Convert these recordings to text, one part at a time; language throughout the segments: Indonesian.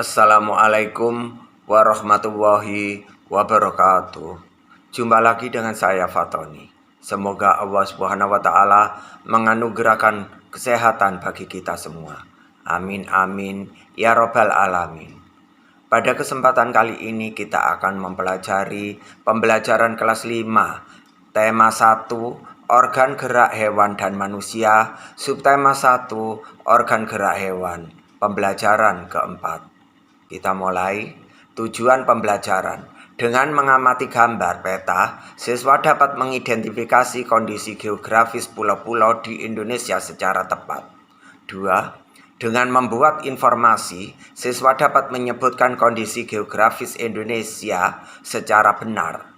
Assalamualaikum warahmatullahi wabarakatuh. Jumpa lagi dengan saya Fatoni. Semoga Allah Subhanahu wa taala menganugerahkan kesehatan bagi kita semua. Amin amin ya robbal alamin. Pada kesempatan kali ini kita akan mempelajari pembelajaran kelas 5, tema 1, organ gerak hewan dan manusia, subtema 1, organ gerak hewan. Pembelajaran keempat. Kita mulai. Tujuan pembelajaran. Dengan mengamati gambar peta, siswa dapat mengidentifikasi kondisi geografis pulau-pulau di Indonesia secara tepat. 2. Dengan membuat informasi, siswa dapat menyebutkan kondisi geografis Indonesia secara benar.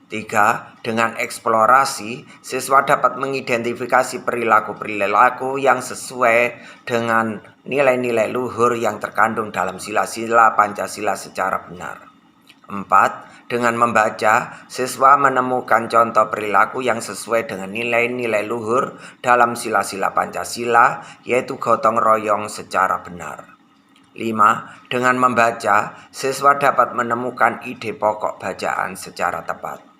3. Dengan eksplorasi, siswa dapat mengidentifikasi perilaku-perilaku yang sesuai dengan nilai-nilai luhur yang terkandung dalam sila-sila Pancasila secara benar. 4. Dengan membaca, siswa menemukan contoh perilaku yang sesuai dengan nilai-nilai luhur dalam sila-sila Pancasila, yaitu gotong royong secara benar. 5. Dengan membaca, siswa dapat menemukan ide pokok bacaan secara tepat.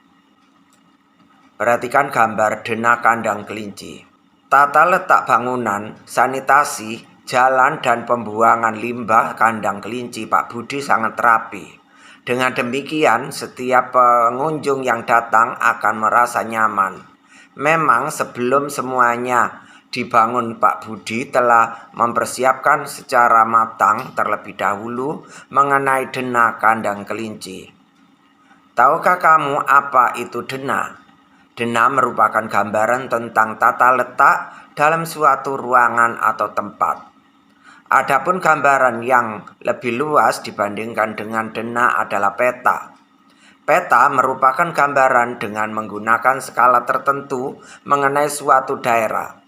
Perhatikan gambar denah kandang kelinci. Tata letak bangunan, sanitasi, jalan dan pembuangan limbah kandang kelinci Pak Budi sangat rapi. Dengan demikian, setiap pengunjung yang datang akan merasa nyaman. Memang sebelum semuanya dibangun, Pak Budi telah mempersiapkan secara matang terlebih dahulu mengenai denah kandang kelinci. Tahukah kamu apa itu denah? Denah merupakan gambaran tentang tata letak dalam suatu ruangan atau tempat. Adapun gambaran yang lebih luas dibandingkan dengan denah adalah peta. Peta merupakan gambaran dengan menggunakan skala tertentu mengenai suatu daerah.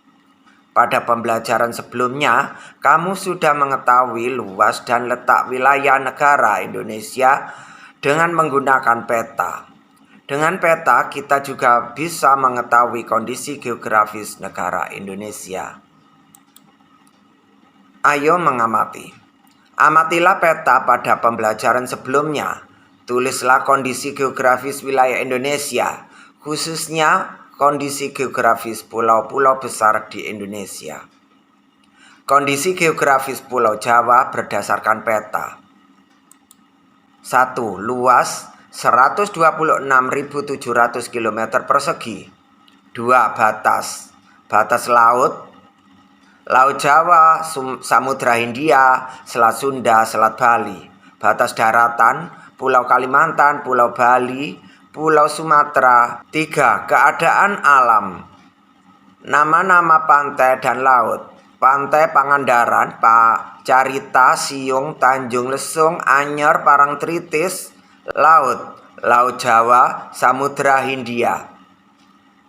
Pada pembelajaran sebelumnya, kamu sudah mengetahui luas dan letak wilayah negara Indonesia dengan menggunakan peta. Dengan peta, kita juga bisa mengetahui kondisi geografis negara Indonesia. Ayo mengamati. Amatilah peta pada pembelajaran sebelumnya. Tulislah kondisi geografis wilayah Indonesia, khususnya kondisi geografis pulau-pulau besar di Indonesia. Kondisi geografis Pulau Jawa berdasarkan peta. 1. Luas 126.700 km persegi. 2. Batas laut Jawa, Samudra Hindia, Selat Sunda, Selat Bali. Batas daratan Pulau Kalimantan, Pulau Bali, Pulau Sumatera. 3. Keadaan alam. Nama-nama pantai dan laut. Pantai Pangandaran, Pak Carita, Siung, Tanjung Lesung, Anyer, Parangtritis. Laut Jawa, Samudra Hindia.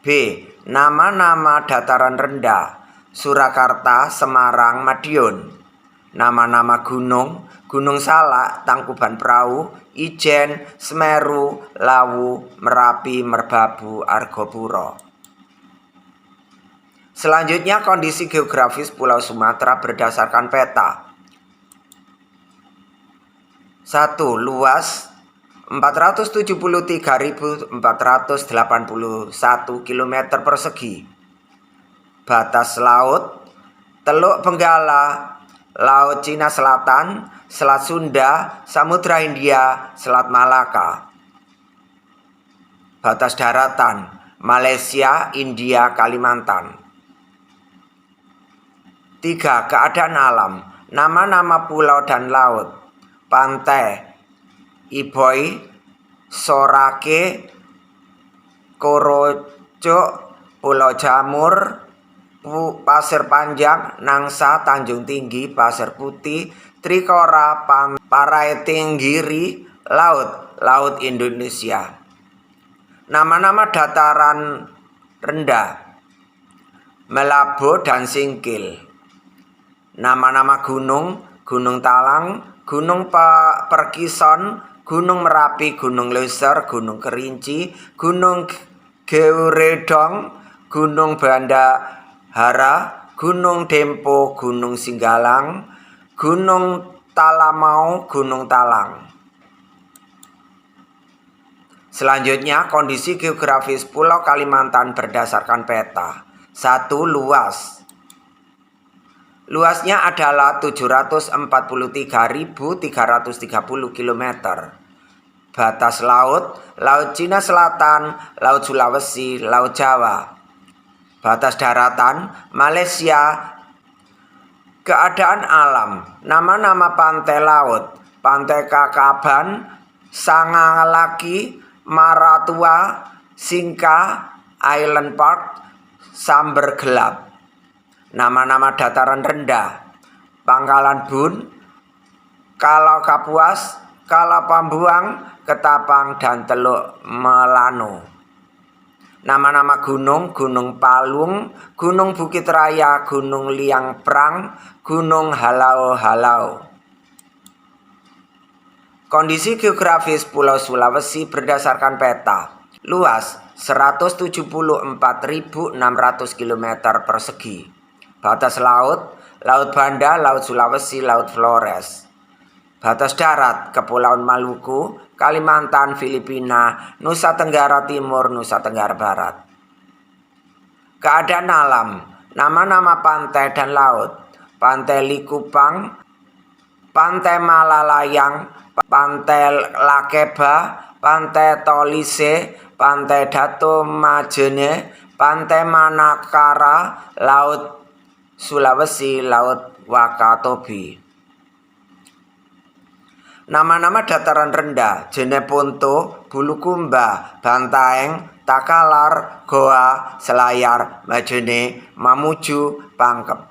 B. Nama-nama dataran rendah. Surakarta, Semarang, Madiun. Nama-nama gunung. Gunung Salak, Tangkuban Perahu, Ijen, Semeru, Lawu, Merapi, Merbabu, Argopuro. Selanjutnya kondisi geografis Pulau Sumatera berdasarkan peta. 1. Luas 473.481 km persegi. Batas laut Teluk Benggala, Laut Cina Selatan, Selat Sunda, Samudra Hindia, Selat Malaka. Batas daratan Malaysia, India, Kalimantan. 3. Keadaan alam. Nama-nama pulau dan laut. Pantai Iboi, Sorake, Korocok, Pulau Jamur, Pasir Panjang, Nangsa, Tanjung Tinggi, Pasir Putih, Trikora, Paraitinggiri, Laut Indonesia. Nama-nama dataran rendah. Melabo dan Singkil. Nama-nama gunung. Gunung Talang, Gunung Perkison, Gunung Merapi, Gunung Leuser, Gunung Kerinci, Gunung Geuredong, Gunung Bandahara, Gunung Dempo, Gunung Singgalang, Gunung Talamau, Gunung Talang. Selanjutnya, kondisi geografis Pulau Kalimantan berdasarkan peta. 1. Luas. Luasnya adalah 743.330 km. Batas laut, Laut Cina Selatan, Laut Sulawesi, Laut Jawa. Batas daratan, Malaysia. Keadaan alam, nama-nama pantai laut, Pantai Kakaban, Sangalaki, Maratua, Singka, Island Park, Samber Gelap. Nama-nama dataran rendah, Pangkalan Bun, Kalau Kapuas, Kalau Pambuang, Ketapang, dan Teluk Melano. Nama-nama gunung, Gunung Palung, Gunung Bukit Raya, Gunung Liang Prang, Gunung Halau-Halau. Kondisi geografis Pulau Sulawesi berdasarkan peta. Luas 174.600 km persegi. Batas laut, Laut Banda, Laut Sulawesi, Laut Flores. Batas darat, Kepulauan Maluku, Kalimantan, Filipina, Nusa Tenggara Timur, Nusa Tenggara Barat. Keadaan alam, nama-nama pantai dan laut, Pantai Likupang, Pantai Malalayang, Pantai Lakeba, Pantai Tolise, Pantai Dato Majene, Pantai Manakara, Laut Sulawesi, Laut Wakatobi. Nama-nama dataran rendah, Jeneponto, Bulukumba, Bantaeng, Takalar, Goa, Selayar, Majene, Mamuju, Pangkep.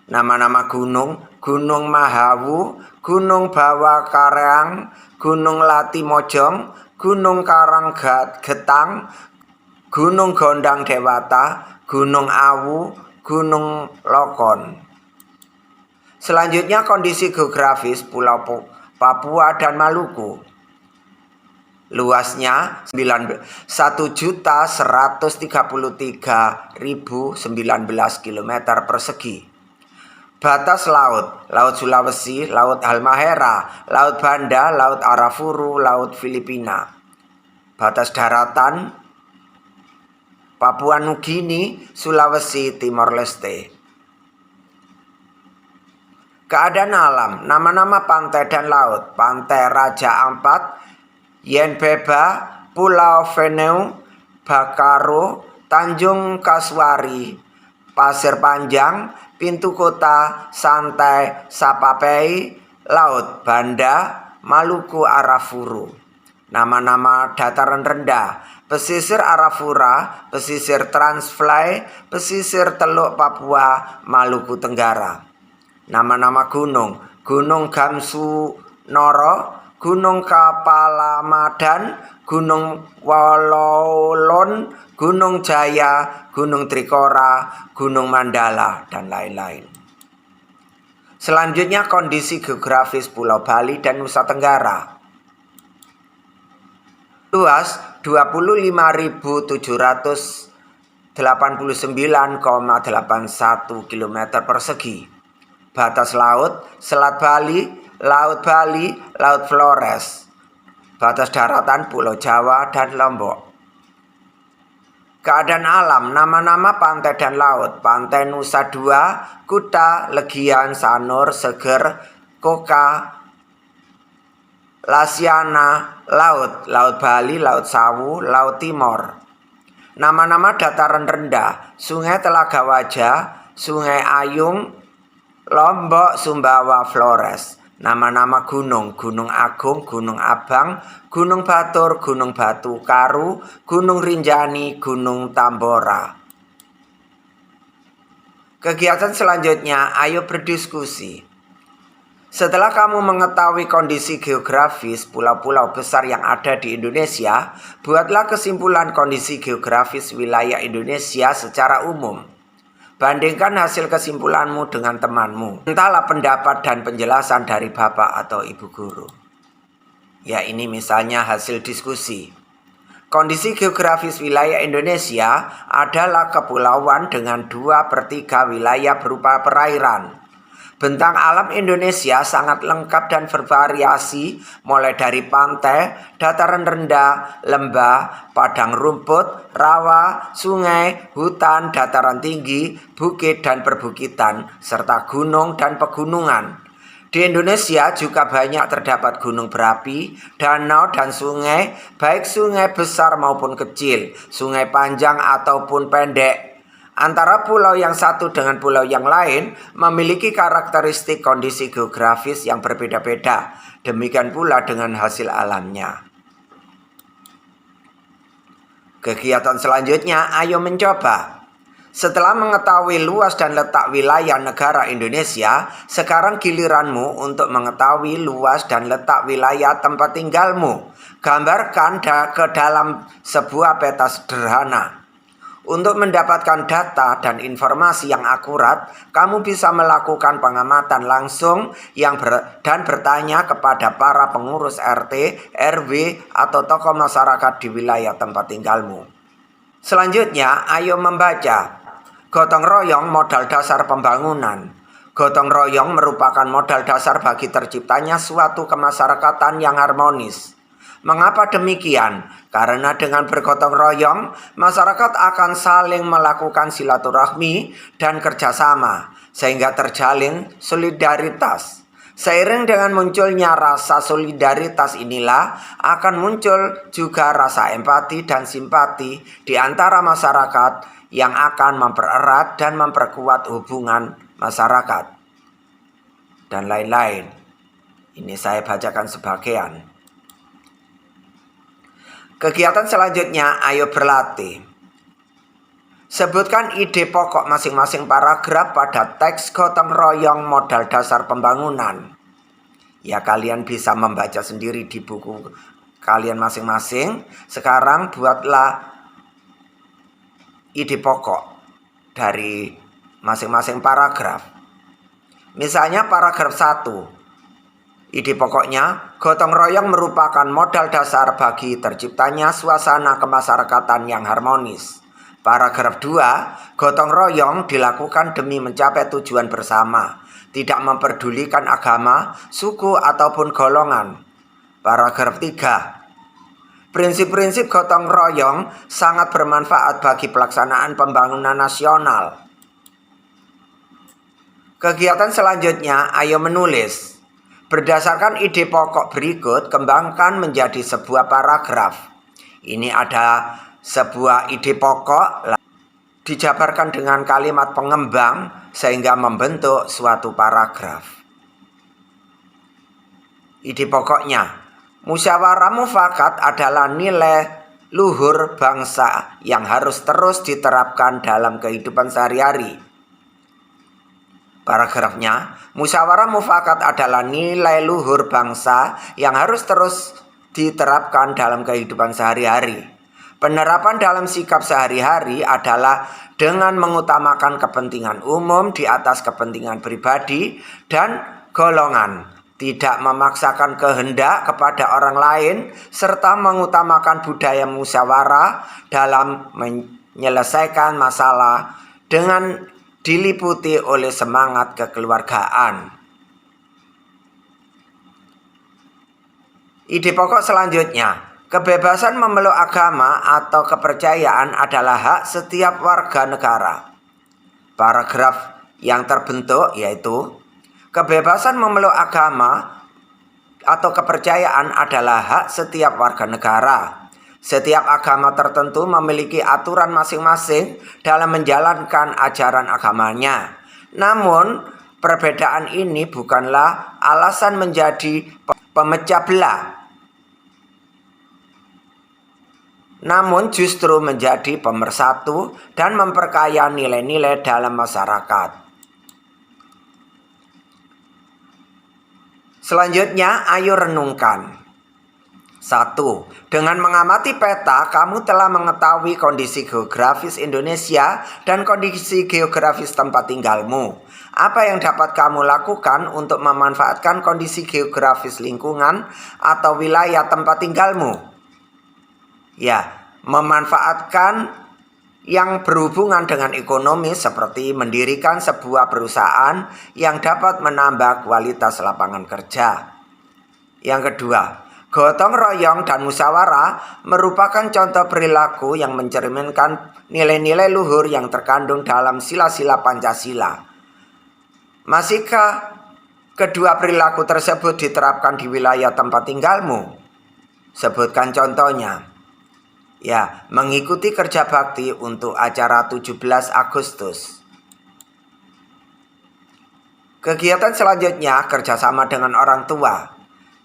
Nama-nama gunung, Gunung Mahawu, Gunung Bawah Kareang, Gunung Latimojong, Gunung Karanggetang, Gunung Gondang Dewata, Gunung Awu, Gunung Lokon. Selanjutnya kondisi geografis Pulau Papua dan Maluku. Luasnya 1.133.019 km persegi. Batas laut, Laut Sulawesi, Laut Halmahera, Laut Banda, Laut Arafuru, Laut Filipina. Batas daratan, Papua Nugini, Sulawesi, Timor Leste. Keadaan alam, nama-nama pantai dan laut, Pantai Raja Ampat, Yenbeba, Pulau Veneu, Bakaro, Tanjung Kaswari, Pasir Panjang, Pintu Kota, Santai, Sapapei, Laut Banda, Maluku Arafuru. Nama-nama dataran rendah, pesisir Arafura, pesisir Transfly, pesisir Teluk Papua, Maluku Tenggara. Nama-nama gunung, Gunung Gamsunoro, Gunung Kapalamadan, Gunung Wololon, Gunung Jaya, Gunung Trikora, Gunung Mandala, dan lain-lain. Selanjutnya kondisi geografis Pulau Bali dan Nusa Tenggara. Luas 25.789,81 km persegi. Batas laut, Selat Bali, Laut Bali, Laut Flores. Batas daratan, Pulau Jawa dan Lombok. Keadaan alam, nama-nama pantai dan laut, Pantai Nusa Dua, Kuta, Legian, Sanur, Seger, Koka, Lasiana, Laut, Laut Bali, Laut Sawu, Laut Timor. Nama-nama dataran rendah, Sungai Telaga Wajah, Sungai Ayung, Lombok, Sumbawa, Flores. Nama-nama gunung, Gunung Agung, Gunung Abang, Gunung Batur, Gunung Batu Karu, Gunung Rinjani, Gunung Tambora. Kegiatan selanjutnya, ayo berdiskusi. Setelah kamu mengetahui kondisi geografis pulau-pulau besar yang ada di Indonesia, buatlah kesimpulan kondisi geografis wilayah Indonesia secara umum. Bandingkan hasil kesimpulanmu dengan temanmu. Mintalah pendapat dan penjelasan dari bapak atau ibu guru. Ya, ini misalnya hasil diskusi. Kondisi geografis wilayah Indonesia adalah kepulauan dengan 2/3 wilayah berupa perairan. Bentang alam Indonesia sangat lengkap dan bervariasi, mulai dari pantai, dataran rendah, lembah, padang rumput, rawa, sungai, hutan, dataran tinggi, bukit dan perbukitan, serta gunung dan pegunungan. Di Indonesia juga banyak terdapat gunung berapi, danau dan sungai, baik sungai besar maupun kecil, sungai panjang ataupun pendek. Antara pulau yang satu dengan pulau yang lain memiliki karakteristik kondisi geografis yang berbeda-beda. Demikian pula dengan hasil alamnya. Kegiatan selanjutnya, ayo mencoba. Setelah mengetahui luas dan letak wilayah negara Indonesia, sekarang giliranmu untuk mengetahui luas dan letak wilayah tempat tinggalmu. Gambarkan ke dalam sebuah peta sederhana. Untuk mendapatkan data dan informasi yang akurat, kamu bisa melakukan pengamatan langsung dan bertanya kepada para pengurus RT, RW, atau tokoh masyarakat di wilayah tempat tinggalmu. Selanjutnya, ayo membaca. Gotong royong modal dasar pembangunan. Gotong royong merupakan modal dasar bagi terciptanya suatu kemasyarakatan yang harmonis. Mengapa demikian? Karena dengan bergotong royong, masyarakat akan saling melakukan silaturahmi dan kerjasama, sehingga terjalin solidaritas. Seiring dengan munculnya rasa solidaritas inilah akan muncul juga rasa empati dan simpati di antara masyarakat yang akan mempererat dan memperkuat hubungan masyarakat. Dan lain-lain. Ini saya bacakan sebagian. Kegiatan selanjutnya, ayo berlatih. Sebutkan ide pokok masing-masing paragraf pada teks gotong royong modal dasar pembangunan. Ya, kalian bisa membaca sendiri di buku kalian masing-masing. Sekarang buatlah ide pokok dari masing-masing paragraf. Misalnya paragraf 1. Ide pokoknya, gotong royong merupakan modal dasar bagi terciptanya suasana kemasyarakatan yang harmonis. Paragraf 2, gotong royong dilakukan demi mencapai tujuan bersama, tidak memperdulikan agama, suku, ataupun golongan. Paragraf 3, prinsip-prinsip gotong royong sangat bermanfaat bagi pelaksanaan pembangunan nasional. Kegiatan selanjutnya, ayo menulis. Berdasarkan ide pokok berikut, kembangkan menjadi sebuah paragraf. Ini ada sebuah ide pokok, dijabarkan dengan kalimat pengembang sehingga membentuk suatu paragraf. Ide pokoknya, musyawarah mufakat adalah nilai luhur bangsa yang harus terus diterapkan dalam kehidupan sehari-hari. Paragrafnya, musyawarah mufakat adalah nilai luhur bangsa yang harus terus diterapkan dalam kehidupan sehari-hari. Penerapan dalam sikap sehari-hari adalah dengan mengutamakan kepentingan umum di atas kepentingan pribadi dan golongan, tidak memaksakan kehendak kepada orang lain, serta mengutamakan budaya musyawarah dalam menyelesaikan masalah dengan diliputi oleh semangat kekeluargaan. Ide pokok selanjutnya, kebebasan memeluk agama atau kepercayaan adalah hak setiap warga negara. Paragraf yang terbentuk yaitu, kebebasan memeluk agama atau kepercayaan adalah hak setiap warga negara. Setiap agama tertentu memiliki aturan masing-masing dalam menjalankan ajaran agamanya. Namun, perbedaan ini bukanlah alasan menjadi pemecah belah, namun justru menjadi pemersatu dan memperkaya nilai-nilai dalam masyarakat. Selanjutnya, ayo renungkan. 1. Dengan mengamati peta, kamu telah mengetahui kondisi geografis Indonesia dan kondisi geografis tempat tinggalmu. Apa yang dapat kamu lakukan untuk memanfaatkan kondisi geografis lingkungan atau wilayah tempat tinggalmu? Ya, memanfaatkan yang berhubungan dengan ekonomi seperti mendirikan sebuah perusahaan yang dapat menambah kualitas lapangan kerja. Yang kedua, gotong royong dan musyawarah merupakan contoh perilaku yang mencerminkan nilai-nilai luhur yang terkandung dalam sila-sila Pancasila. Masihkah kedua perilaku tersebut diterapkan di wilayah tempat tinggalmu? Sebutkan contohnya. Ya, mengikuti kerja bakti untuk acara 17 Agustus. Kegiatan selanjutnya, kerjasama dengan orang tua.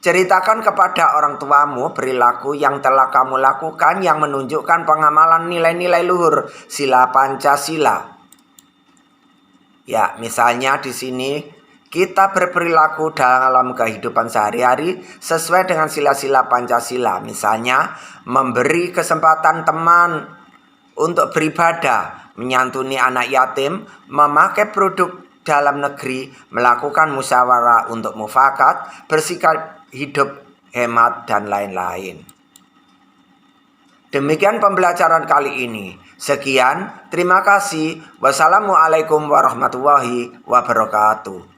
Ceritakan kepada orang tuamu perilaku yang telah kamu lakukan yang menunjukkan pengamalan nilai-nilai luhur sila Pancasila. Ya, misalnya di sini kita berperilaku dalam kehidupan sehari-hari sesuai dengan sila-sila Pancasila. Misalnya, memberi kesempatan teman untuk beribadah, menyantuni anak yatim, memakai produk dalam negeri, melakukan musyawarah untuk mufakat, bersikap hidup hemat, dan lain-lain. Demikian pembelajaran kali ini. Sekian, terima kasih. Wassalamualaikum warahmatullahi wabarakatuh.